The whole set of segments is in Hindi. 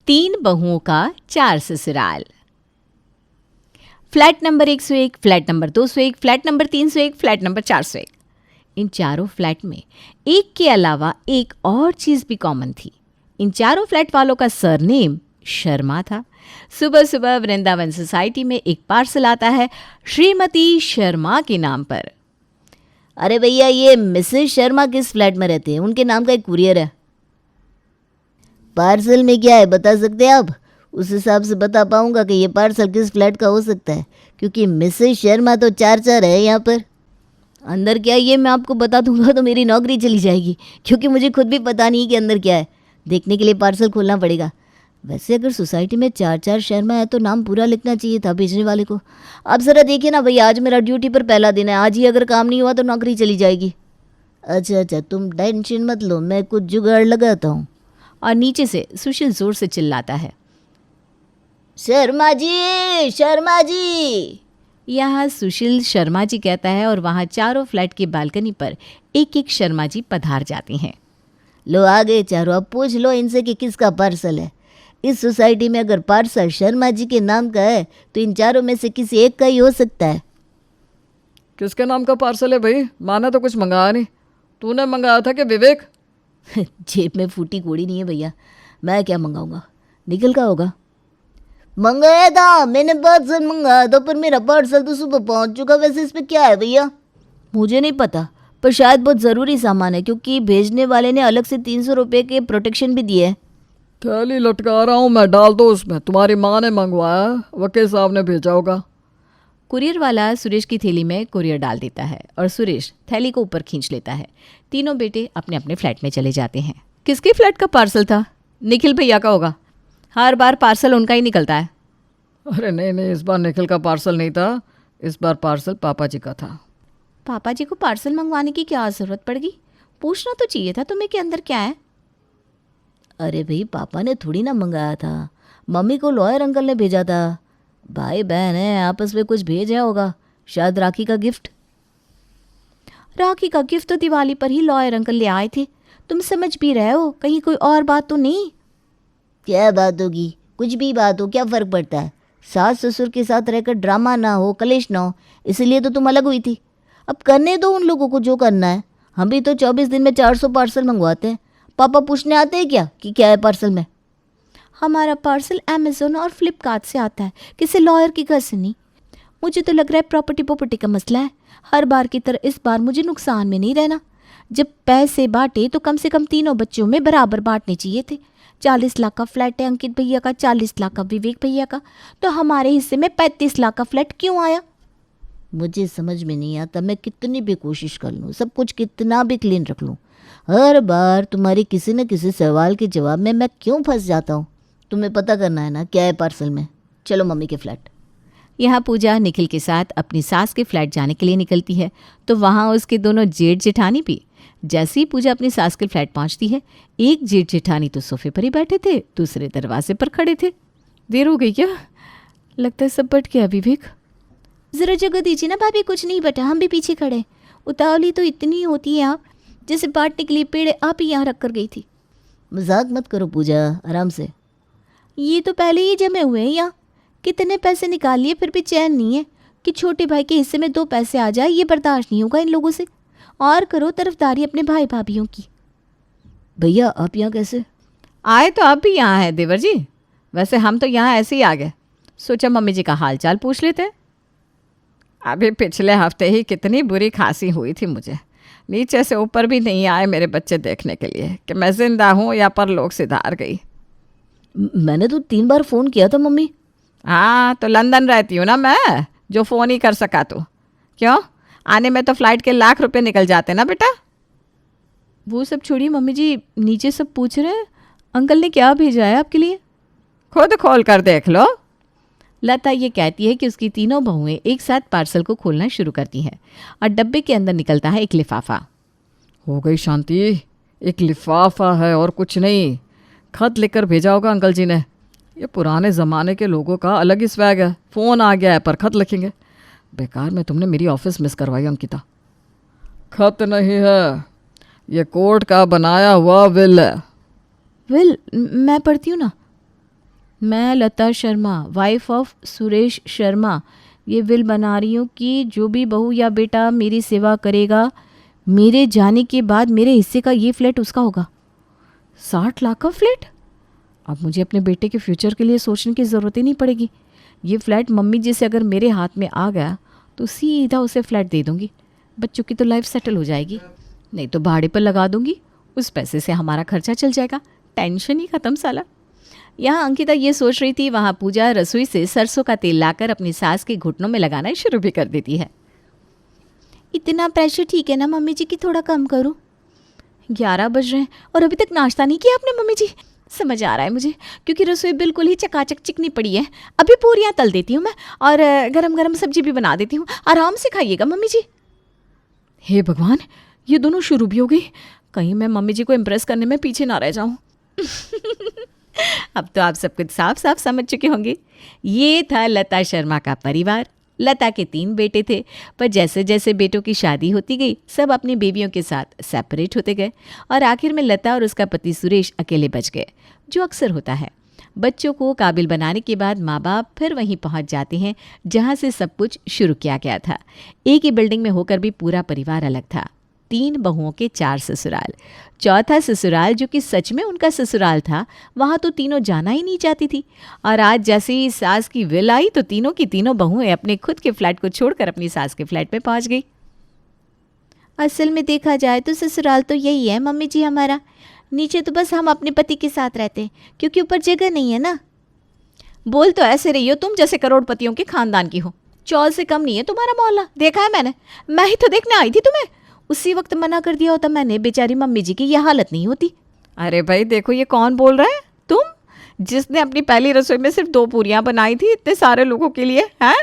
तीन बहुओं का चार ससुराल। Flat number 101, flat number 201, flat number 301, flat number 401। इन चारों फ्लैट में एक के अलावा एक और चीज भी कॉमन थी। इन चारों फ्लैट वालों का सरनेम शर्मा था। सुबह सुबह वृंदावन सोसाइटी में एक पार्सल आता है श्रीमती शर्मा के नाम पर। अरे भैया, ये मिसेस शर्मा किस फ्लैट में रहते हैं? उनके नाम का एक कुरियर है। पार्सल में क्या है बता सकते हैं आप? उस हिसाब से बता पाऊंगा कि ये पार्सल किस फ्लैट का हो सकता है, क्योंकि मिसेस शर्मा तो चार चार है यहाँ पर। अंदर क्या है ये मैं आपको बता दूंगा तो मेरी नौकरी चली जाएगी, क्योंकि मुझे खुद भी पता नहीं कि अंदर क्या है। देखने के लिए पार्सल खोलना पड़ेगा। वैसे अगर सोसाइटी में चार चार शर्मा है तो नाम पूरा लिखना चाहिए था भेजने वाले को। आप ज़रा देखिए ना भैया, आज मेरा ड्यूटी पर पहला दिन है। आज ही अगर काम नहीं हुआ तो नौकरी चली जाएगी। अच्छा, तुम टेंशन मत लो, मैं कुछ जुगाड़ लगाता हूँ। और नीचे से सुशील जोर से चिल्लाता है, शर्मा जी, शर्मा जी। यहाँ सुशील शर्मा जी कहता है और वहाँ चारों फ्लैट की बालकनी पर एक एक शर्मा जी पधार जाते हैं। लो आ गए चारों, अब पूछ लो इनसे कि किसका पार्सल है। इस सोसाइटी में अगर पार्सल शर्मा जी के नाम का है तो इन चारों में से किसी एक का ही हो सकता है। किसके नाम का पार्सल है भाई? माना तो कुछ मंगाया नहीं। तूने मंगाया था कि विवेक? जेब में फूटी कोड़ी नहीं है भैया, मैं क्या मंगाऊंगा? निकल का होगा। मंगाया था मैंने, पार्सल मंगाया था, पर मेरा पार्सल तो सुबह पहुंच चुका। वैसे इस पे क्या है भैया? मुझे नहीं पता, पर शायद बहुत ज़रूरी सामान है, क्योंकि भेजने वाले ने अलग से 300 रुपये के प्रोटेक्शन भी दिए है। थैली लटका रहा हूँ मैं, डाल दो उसमें। तुम्हारी माँ ने मंगवाया, वकील साहब ने भेजा होगा। कुरियर वाला सुरेश की थैली में कुरियर डाल देता है और सुरेश थैली को ऊपर खींच लेता है। तीनों बेटे अपने अपने फ्लैट में चले जाते हैं। किसके फ्लैट का पार्सल था? निखिल भैया का होगा, हर बार पार्सल उनका ही निकलता है। अरे नहीं, इस बार निखिल का पार्सल नहीं था, इस बार पार्सल पापा जी का था। पापा जी को पार्सल मंगवाने की क्या ज़रूरत पड़ गई? पूछना तो चाहिए था तुम्हें कि अंदर क्या है। अरे भाई, पापा ने थोड़ी ना मंगाया था, मम्मी को लॉयर अंकल ने भेजा था। भाई बहन है, आपस में कुछ भेजा होगा, शायद राखी का गिफ्ट। राखी का गिफ्ट तो दिवाली पर ही लॉयर अंकल ले आए थे। तुम समझ भी रहे हो, कहीं कोई और बात तो नहीं? क्या बात होगी? कुछ भी बात हो, क्या फ़र्क पड़ता है? सास ससुर के साथ रहकर ड्रामा ना हो, कलेश ना हो, इसलिए तो तुम अलग हुई थी। अब करने दो उन लोगों को जो करना है। हम भी तो 24 दिन में 400 पार्सल मंगवाते हैं। पापा पूछने आते हैं क्या कि क्या है पार्सल में? हमारा पार्सल अमेज़ोन और फ्लिपकार्ट से आता है, किसी लॉयर के घर से नहीं। मुझे तो लग रहा है प्रॉपर्टी का मसला है। हर बार की तरह इस बार मुझे नुकसान में नहीं रहना। जब पैसे बांटे तो कम से कम तीनों बच्चों में बराबर बांटने चाहिए थे। 40 लाख का फ्लैट है अंकित भैया का, 40 लाख का विवेक भैया का, तो हमारे हिस्से में 35 लाख का फ्लैट क्यों आया? मुझे समझ में नहीं आता, मैं कितनी भी कोशिश कर लूँ, सब कुछ कितना भी क्लीन रख लूँ, हर बार तुम्हारी किसी न किसी सवाल के जवाब में मैं क्यों फंस जाता हूँ। तुम्हें पता करना है ना क्या है पार्सल में। चलो मम्मी के फ्लैट। यहाँ पूजा निखिल के साथ अपनी सास के फ्लैट जाने के लिए निकलती है तो वहाँ उसके दोनों जेठ जेठानी भी। जैसे ही पूजा अपनी सास के फ्लैट पहुँचती है, एक जेठ जेठानी तो सोफे पर ही बैठे थे, दूसरे दरवाजे पर खड़े थे। देर हो गई क्या? लगता है सब बट गया। विवेक ज़रा जगह दीजिए ना भाभी, कुछ नहीं बटा, हम भी पीछे खड़े। उतावली तो इतनी होती है आप, जैसे बांटने के लिए पेड़ आप ही यहाँ रख कर गई थी। मजाक मत करो पूजा, आराम से। ये तो पहले ही जमे हुए हैं यहाँ। कितने पैसे निकाल लिए फिर भी चैन नहीं है कि छोटे भाई के हिस्से में 2 पैसे आ जाए। ये बर्दाश्त नहीं होगा इन लोगों से। और करो तरफदारी अपने भाई भाभीयों की। भैया आप यहाँ कैसे आए? तो आप भी यहाँ हैं देवर जी। वैसे हम तो यहाँ ऐसे ही आ गए, सोचा मम्मी जी का हाल चाल पूछ लेते हैं। अभी पिछले हफ्ते ही कितनी बुरी खांसी हुई थी मुझे, नीचे से ऊपर भी नहीं आए मेरे बच्चे देखने के लिए कि मैं जिंदा हूँ या परलोक सिधार गई। मैंने तो 3 बार फ़ोन किया था मम्मी। हाँ तो लंदन रहती हूँ ना मैं, जो फ़ोन ही कर सका। तो क्यों, आने में तो फ्लाइट के लाख रुपए निकल जाते ना बेटा। वो सब छोड़िए मम्मी जी, नीचे सब पूछ रहे हैं अंकल ने क्या भेजा है आपके लिए। खुद खोल कर देख लो। लता ये कहती है कि उसकी तीनों बहुएं एक साथ पार्सल को खोलना शुरू करती हैं और डब्बे के अंदर निकलता है एक लिफाफा। हो गई शांति, एक लिफाफा है और कुछ नहीं। खत लिखकर भेजा होगा अंकल जी ने। ये पुराने ज़माने के लोगों का अलग ही स्वैग है। फ़ोन आ गया है पर खत लिखेंगे। बेकार में तुमने मेरी ऑफिस मिस करवाई अंकिता। खत नहीं है, ये कोर्ट का बनाया हुआ विल है। विल मैं पढ़ती हूँ ना। मैं लता शर्मा, वाइफ ऑफ सुरेश शर्मा, ये विल बना रही हूँ कि जो भी बहू या बेटा मेरी सेवा करेगा, मेरे जाने के बाद मेरे हिस्से का ये फ्लैट उसका होगा। 60 लाख का फ्लैट? अब मुझे अपने बेटे के फ्यूचर के लिए सोचने की ज़रूरत ही नहीं पड़ेगी। ये फ्लैट मम्मी जी से अगर मेरे हाथ में आ गया तो सीधा उसे फ्लैट दे दूँगी। बच्चों की तो लाइफ सेटल हो जाएगी, नहीं तो भाड़े पर लगा दूँगी। उस पैसे से हमारा खर्चा चल जाएगा, टेंशन ही ख़त्म साला। यहाँ अंकिता ये सोच रही थी, वहाँ पूजा रसोई से सरसों का तेल लाकर अपनी सास के घुटनों में लगाना शुरू भी कर देती है। इतना प्रेशर ठीक है ना मम्मी जी कि थोड़ा कम करूँ? 11 बज रहे हैं और अभी तक नाश्ता नहीं किया आपने मम्मी जी? समझ आ रहा है मुझे, क्योंकि रसोई बिल्कुल ही चकाचक चिकनी पड़ी है। अभी पूरियाँ तल देती हूँ मैं और गरम गरम सब्जी भी बना देती हूँ। आराम से खाइएगा मम्मी जी। हे भगवान, ये दोनों शुरू भी हो गई। कहीं मैं मम्मी जी को इम्प्रेस करने में पीछे ना रह जाऊँ। अब तो आप सब कुछ साफ साफ समझ चुके होंगे। ये था लता शर्मा का परिवार। लता के 3 बेटे थे, पर जैसे जैसे बेटों की शादी होती गई सब अपनी बेबियों के साथ सेपरेट होते गए और आखिर में लता और उसका पति सुरेश अकेले बच गए, जो अक्सर होता है। बच्चों को काबिल बनाने के बाद माँ बाप फिर वहीं पहुँच जाते हैं जहाँ से सब कुछ शुरू किया गया था। एक ही बिल्डिंग में होकर भी पूरा परिवार अलग था। 3 बहुओं के 4 ससुराल। चौथा ससुराल, जो कि सच में उनका ससुराल था, वहाँ तो तीनों जाना ही नहीं चाहती थी। और आज जैसे ही सास की विल आई तो तीनों की तीनों बहुएं अपने खुद के फ्लैट को छोड़कर अपनी सास के फ्लैट में पहुँच गई। असल में देखा जाए तो ससुराल तो यही है मम्मी जी हमारा। नीचे तो बस हम अपने पति के साथ रहते हैं, क्योंकि ऊपर जगह नहीं है ना। बोल तो ऐसे रही हो तुम जैसे करोड़पतियों के खानदान की हो। चौल से कम नहीं है तुम्हारा मोहल्ला, देखा है मैंने। मैं ही तो देखने आई थी तुम्हें। उसी वक्त मना कर दिया होता मैंने, बेचारी मम्मी जी की यह हालत नहीं होती। अरे भाई देखो, ये कौन बोल रहा है? तुम, जिसने अपनी पहली रसोई में सिर्फ 2 पूरियां बनाई थी इतने सारे लोगों के लिए, हैं?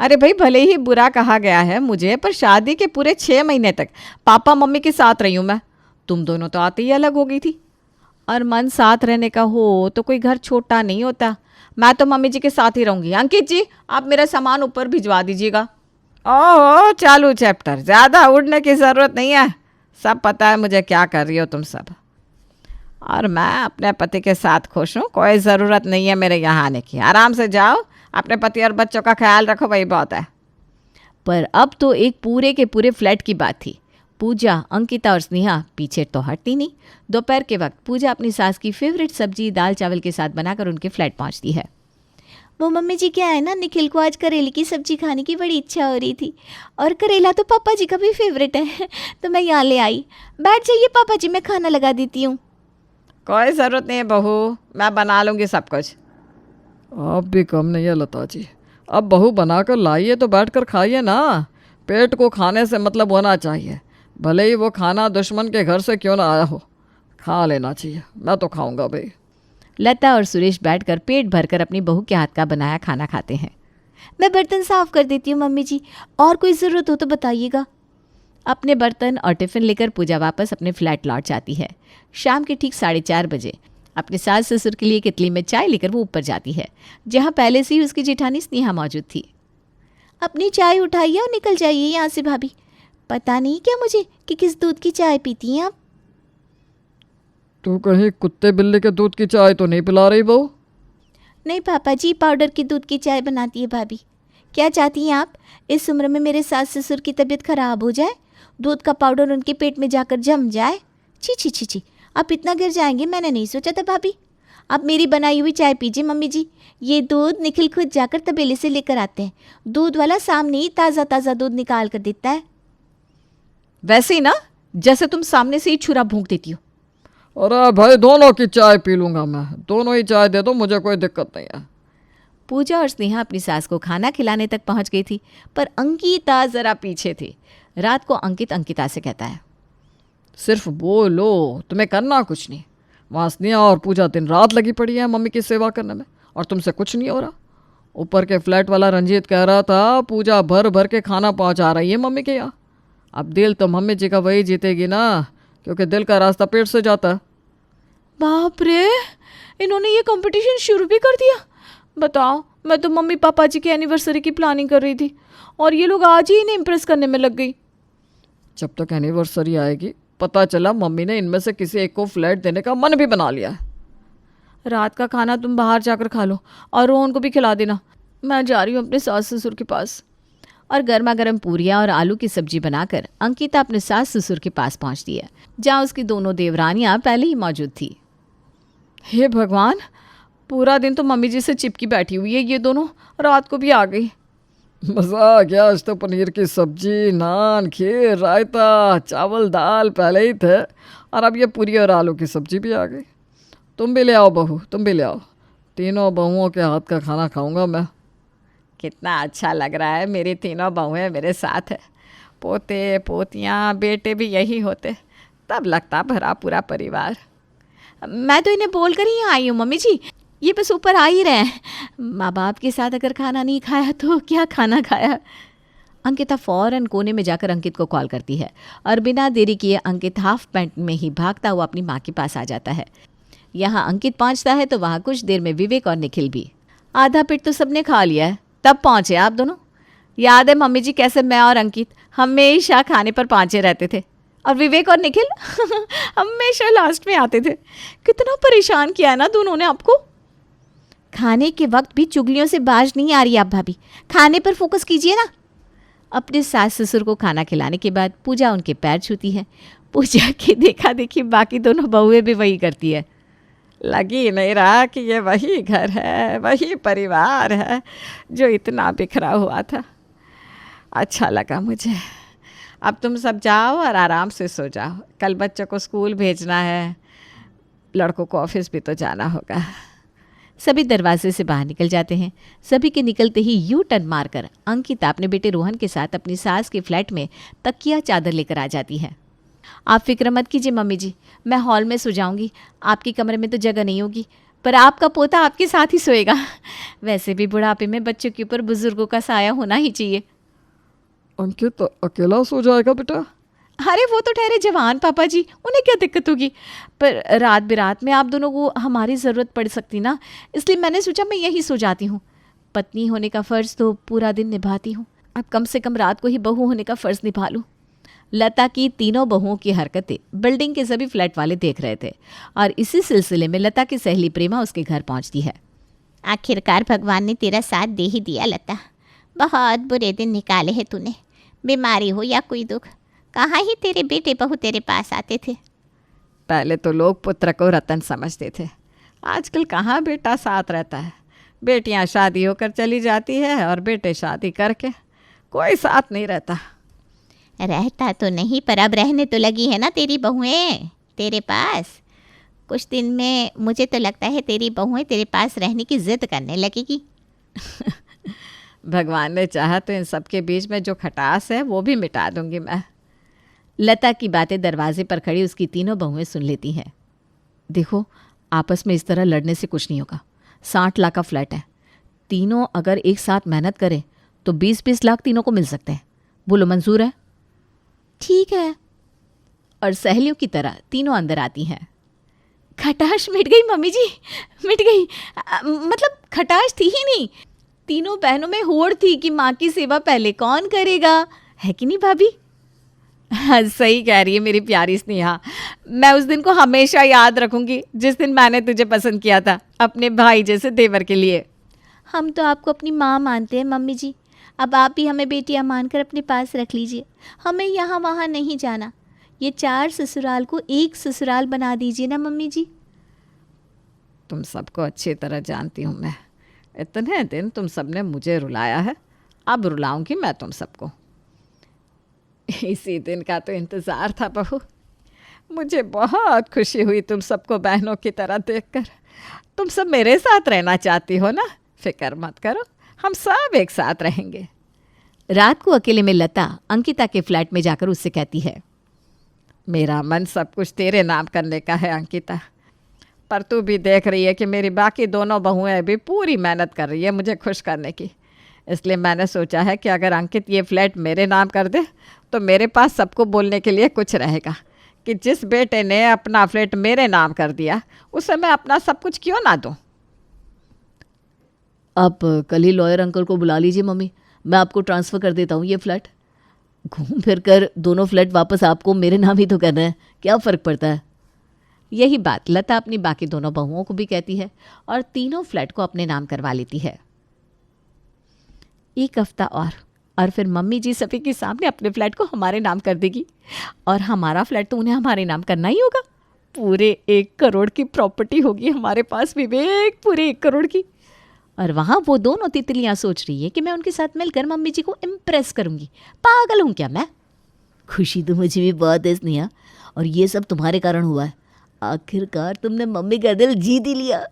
अरे भाई, भले ही बुरा कहा गया है मुझे, पर शादी के पूरे 6 महीने तक पापा मम्मी के साथ रही हूँ मैं। तुम दोनों तो आते ही अलग हो गई थी। और मन साथ रहने का हो तो कोई घर छोटा नहीं होता। मैं तो मम्मी जी के साथ ही रहूँगी। अंकित जी, आप मेरा सामान ऊपर भिजवा दीजिएगा। ओह, चालू चैप्टर, ज़्यादा उड़ने की ज़रूरत नहीं है। सब पता है मुझे क्या कर रही हो तुम सब। और मैं अपने पति के साथ खुश हूँ, कोई ज़रूरत नहीं है मेरे यहाँ आने की। आराम से जाओ, अपने पति और बच्चों का ख्याल रखो, वही बहुत है। पर अब तो एक पूरे के पूरे फ्लैट की बात थी। पूजा, अंकिता और स्नेहा पीछे तो हटती नहीं। दोपहर के वक्त पूजा अपनी सास की फेवरेट सब्जी दाल चावल के साथ बनाकर उनके फ्लैट पहुँचती है। वो मम्मी जी क्या है ना, निखिल को आज करेले की सब्जी खाने की बड़ी इच्छा हो रही थी और करेला तो पापा जी का भी फेवरेट है। तो मैं यहाँ ले आई। बैठ जाइए पापा जी, मैं खाना लगा देती हूँ। कोई ज़रूरत नहीं है बहू, मैं बना लूँगी सब कुछ। आप भी कम नहीं है लता जी। अब बहू बनाकर लाइए तो बैठकर खाइए ना। पेट को खाने से मतलब होना चाहिए, भले ही वो खाना दुश्मन के घर से क्यों ना आया हो, खा लेना चाहिए। मैं तो खाऊंगा भाई। लता और सुरेश बैठकर पेट भरकर अपनी बहू के हाथ का बनाया खाना खाते हैं। मैं बर्तन साफ कर देती हूँ मम्मी जी, और कोई ज़रूरत हो तो बताइएगा। अपने बर्तन और टिफ़िन लेकर पूजा वापस अपने फ्लैट लौट जाती है। शाम के ठीक 4:30 बजे अपने सास ससुर के लिए कितली में चाय लेकर वो ऊपर जाती है, जहाँ पहले से ही उसकी जेठानी स्नेहा मौजूद थी। अपनी चाय उठाइए और निकल जाइए यहाँ से भाभी। पता नहीं क्या मुझे कि किस दूध की चाय पीती हैं आप। तू कहीं कुत्ते बिल्ली के दूध की चाय तो नहीं पिला रही बहू? नहीं पापा जी, पाउडर की दूध की चाय बनाती है भाभी। क्या चाहती हैं आप, इस उम्र में मेरे सास ससुर की तबीयत खराब हो जाए, दूध का पाउडर उनके पेट में जाकर जम जाए? छी छी छी छी, आप इतना गिर जाएंगे मैंने नहीं सोचा था भाभी। आप मेरी बनाई हुई चाय पीजिए मम्मी जी। ये दूध निखिल खुद जाकर तबेले से लेकर आते हैं। दूध वाला सामने ही ताज़ा ताज़ा दूध निकाल कर देता है। वैसे ही ना, जैसे तुम सामने से ही छुरा भूंक देती हो। अरे भाई, दोनों की चाय पी लूँगा मैं, दोनों ही चाय दे दो, मुझे कोई दिक्कत नहीं है। पूजा और स्नेहा अपनी सास को खाना खिलाने तक पहुंच गई थी, पर अंकिता ज़रा पीछे थी। रात को अंकित अंकिता से कहता है, सिर्फ बोलो, तुम्हें करना कुछ नहीं। वहाँ स्नेहा और पूजा दिन रात लगी पड़ी है मम्मी की सेवा करने में, और तुमसे कुछ नहीं हो रहा। ऊपर के फ्लैट वाला रंजीत कह रहा था पूजा भर भर के खाना पहुँचा रही है मम्मी के यहाँ। अब दिल तो मम्मी जी का वही जीतेगी ना, क्योंकि दिल का रास्ता पेट से जाता है। बाप रे, इन्होंने ये कंपटीशन शुरू भी कर दिया। बताओ, मैं तो मम्मी पापा जी की एनिवर्सरी की प्लानिंग कर रही थी और ये लोग आज ही इन्हें इम्प्रेस करने में लग गई। जब तक एनिवर्सरी आएगी पता चला मम्मी ने इनमें से किसी एक को फ्लैट देने का मन भी बना लिया है। रात का खाना तुम बाहर जाकर खा लो और रोहन को भी खिला देना। मैं जा रही हूँ अपने सास ससुर के पास। और गर्मा गर्म पूरियाँ और आलू की सब्जी बनाकर अंकिता अपने सास ससुर के पास पहुँचती है, जहाँ उसकी दोनों देवरानियाँ पहले ही मौजूद थी। हे भगवान, पूरा दिन तो मम्मी जी से चिपकी बैठी हुई है, ये दोनों रात को भी आ गई। मज़ा आ गया, आज तो पनीर की सब्जी, नान, खीर, रायता, चावल, दाल पहले ही थे और अब ये पूरी और आलू की सब्जी भी आ गई। तुम भी ले आओ बहू, तुम भी ले आओ। तीनों बहुओं के हाथ का खाना खाऊंगा मैं। कितना अच्छा लग रहा है, मेरी तीनों बहुएं मेरे साथ है। पोते पोतियाँ बेटे भी यही होते, तब लगता भरा पूरा परिवार। मैं तो इन्हें बोल कर ही आई हूँ मम्मी जी, ये बस ऊपर आ ही रहे हैं। माँ बाप के साथ अगर खाना नहीं खाया तो क्या खाना खाया। अंकिता फ़ौरन कोने में जाकर अंकित को कॉल करती है और बिना देरी किए अंकित हाफ पैंट में ही भागता हुआ अपनी माँ के पास आ जाता है। यहाँ अंकित पहुँचता है तो वहाँ कुछ देर में विवेक और निखिल भी। आधा पेट तो सबने खा लिया है, तब पहुँचे आप दोनों। याद है मम्मी जी कैसे मैं और अंकित हमेशा खाने पर पहुँचे रहते थे, और विवेक और निखिल हमेशा लास्ट में आते थे। कितना परेशान किया है ना दोनों ने आपको। खाने के वक्त भी चुगलियों से बाज नहीं आ रही आप भाभी, खाने पर फोकस कीजिए ना। अपने सास ससुर को खाना खिलाने के बाद पूजा उनके पैर छूती है। पूजा की देखा देखी बाकी दोनों बहुएं भी वही करती है। लगी नहीं रहा कि ये वही घर है, वही परिवार है जो इतना बिखरा हुआ था। अच्छा लगा मुझे। अब तुम सब जाओ और आराम से सो जाओ, कल बच्चों को स्कूल भेजना है, लड़कों को ऑफिस भी तो जाना होगा। सभी दरवाजे से बाहर निकल जाते हैं। सभी के निकलते ही यू टर्न मारकर अंकिता अपने बेटे रोहन के साथ अपनी सास के फ्लैट में तकिया चादर लेकर आ जाती है। आप फिक्र मत कीजिए मम्मी जी, मैं हॉल में सो जाऊंगी, आपके कमरे में तो जगह नहीं होगी, पर आपका पोता आपके साथ ही सोएगा। वैसे भी बुढ़ापे में बच्चों के ऊपर बुजुर्गों का साया होना ही चाहिए। अंकित अकेला सो जाएगा बेटा? अरे वो तो ठहरे जवान पापा जी, उन्हें क्या दिक्कत होगी, पर रात बिरात में आप दोनों को हमारी ज़रूरत पड़ सकती ना, इसलिए मैंने सोचा मैं यहीं सो जाती हूँ। पत्नी होने का फ़र्ज़ तो पूरा दिन निभाती हूँ, अब कम से कम रात को ही बहू होने का फ़र्ज़ निभा लूँ। लता की तीनों बहुओं की हरकतें बिल्डिंग के सभी फ्लैट वाले देख रहे थे और इसी सिलसिले में लता की सहेली प्रेमा उसके घर पहुँचती है। आखिरकार भगवान ने तेरा साथ दे ही दिया लता, बहुत बुरे दिन निकाले हैं तूने। बीमारी हो या कोई दुख, कहाँ ही तेरे बेटे बहू तेरे पास आते थे। पहले तो लोग पुत्र को रतन समझते थे, आजकल कहाँ बेटा साथ रहता है। बेटियाँ शादी होकर चली जाती है और बेटे शादी करके कोई साथ नहीं रहता। रहता तो नहीं, पर अब रहने तो लगी है ना तेरी बहुएं तेरे पास। कुछ दिन में मुझे तो लगता है तेरी बहुएं तेरे पास रहने की जिद करने लगेगी। भगवान ने चाहा तो इन सब के बीच में जो खटास है वो भी मिटा दूंगी मैं। लता की बातें दरवाजे पर खड़ी उसकी तीनों बहुएं सुन लेती हैं। देखो, आपस में इस तरह लड़ने से कुछ नहीं होगा। 60 लाख का फ्लैट है, तीनों अगर एक साथ मेहनत करें तो 20-20 लाख तीनों को मिल सकते हैं। बोलो मंजूर है? ठीक है। और सहेलियों की तरह तीनों अंदर आती हैं। खटाश मिट गई मम्मी जी, मिट गई। मतलब खटाश थी ही नहीं, तीनों बहनों में होड़ थी कि माँ की सेवा पहले कौन करेगा, है कि नहीं भाभी? हाँ, सही कह रही है मेरी प्यारी स्नेहा। मैं उस दिन को हमेशा याद रखूंगी जिस दिन मैंने तुझे पसंद किया था अपने भाई जैसे देवर के लिए। हम तो आपको अपनी माँ मानते हैं मम्मी जी, अब आप भी हमें बेटियाँ मानकर अपने पास रख लीजिए। हमें यहाँ वहाँ नहीं जाना, ये 4 ससुराल को एक ससुराल बना दीजिए ना मम्मी जी। तुम सबको अच्छी तरह जानती हूँ मैं, इतने दिन तुम सबने मुझे रुलाया है, अब रुलाऊंगी मैं तुम सबको। इसी दिन का तो इंतज़ार था बहू। मुझे बहुत खुशी हुई तुम सबको बहनों की तरह देखकर। तुम सब मेरे साथ रहना चाहती हो ना, फिक्र मत करो, हम सब एक साथ रहेंगे। रात को अकेले में लता अंकिता के फ्लैट में जाकर उससे कहती है, मेरा मन सब कुछ तेरे नाम करने का है अंकिता, पर तू भी देख रही है कि मेरी बाकी दोनों बहुएं भी पूरी मेहनत कर रही है मुझे खुश करने की। इसलिए मैंने सोचा है कि अगर अंकित ये फ्लैट मेरे नाम कर दे तो मेरे पास सबको बोलने के लिए कुछ रहेगा कि जिस बेटे ने अपना फ्लैट मेरे नाम कर दिया उसे मैं अपना सब कुछ क्यों ना दूँ। आप कल ही लॉयर अंकल को बुला लीजिए मम्मी, मैं आपको ट्रांसफ़र कर देता हूँ ये फ्लैट। घूम फिर कर दोनों फ्लैट वापस आपको मेरे नाम ही तो करना है, क्या फ़र्क पड़ता है। यही बात लता अपनी बाकी दोनों बहुओं को भी कहती है और तीनों फ्लैट को अपने नाम करवा लेती है। एक हफ्ता और फिर मम्मी जी सभी के सामने अपने फ्लैट को हमारे नाम कर देगी और हमारा फ्लैट तो उन्हें हमारे नाम करना ही होगा। पूरे 1 करोड़ की प्रॉपर्टी होगी हमारे पास, विवेक, पूरे 1 करोड़ की। और वहाँ वो दोनों तितलियाँ सोच रही है कि मैं उनके साथ मिलकर मम्मी जी को इम्प्रेस करूँगी। पागल हूँ क्या मैं? खुशी तो मुझे भी बहुत है स्नेहा, और ये सब तुम्हारे कारण हुआ है। आखिरकार तुमने मम्मी का दिल जीत ही लिया।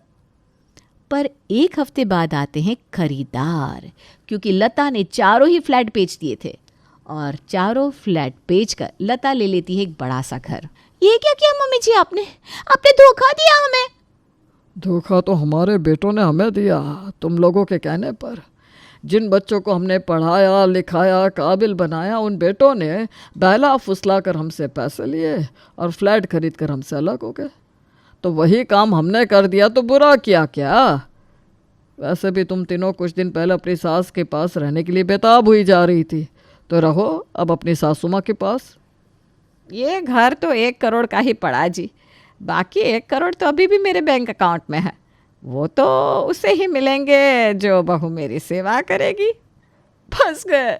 पर 1 हफ्ते बाद आते हैं खरीदार, क्योंकि लता ने चारों ही फ्लैट बेच दिए थे और चारों फ्लैट बेचकर लता ले लेती है एक बड़ा सा घर। ये क्या किया मम्मी जी आपने धोखा दिया हमें। धोखा तो हमारे बेटों ने हमें दिया, तुम लोगों के कहने पर। जिन बच्चों को हमने पढ़ाया लिखाया काबिल बनाया, उन बेटों ने बहला फुसला कर हमसे पैसे लिए और फ्लैट खरीद कर हमसे अलग हो गए। तो वही काम हमने कर दिया तो बुरा किया क्या? वैसे भी तुम तीनों कुछ दिन पहले अपनी सास के पास रहने के लिए बेताब हुई जा रही थी, तो रहो अब अपनी सासू माँ के पास। ये घर तो 1 करोड़ का ही पड़ा जी, बाकी 1 करोड़ तो अभी भी मेरे बैंक अकाउंट में है। वो तो उसे ही मिलेंगे जो बहू मेरी सेवा करेगी। फंस गए।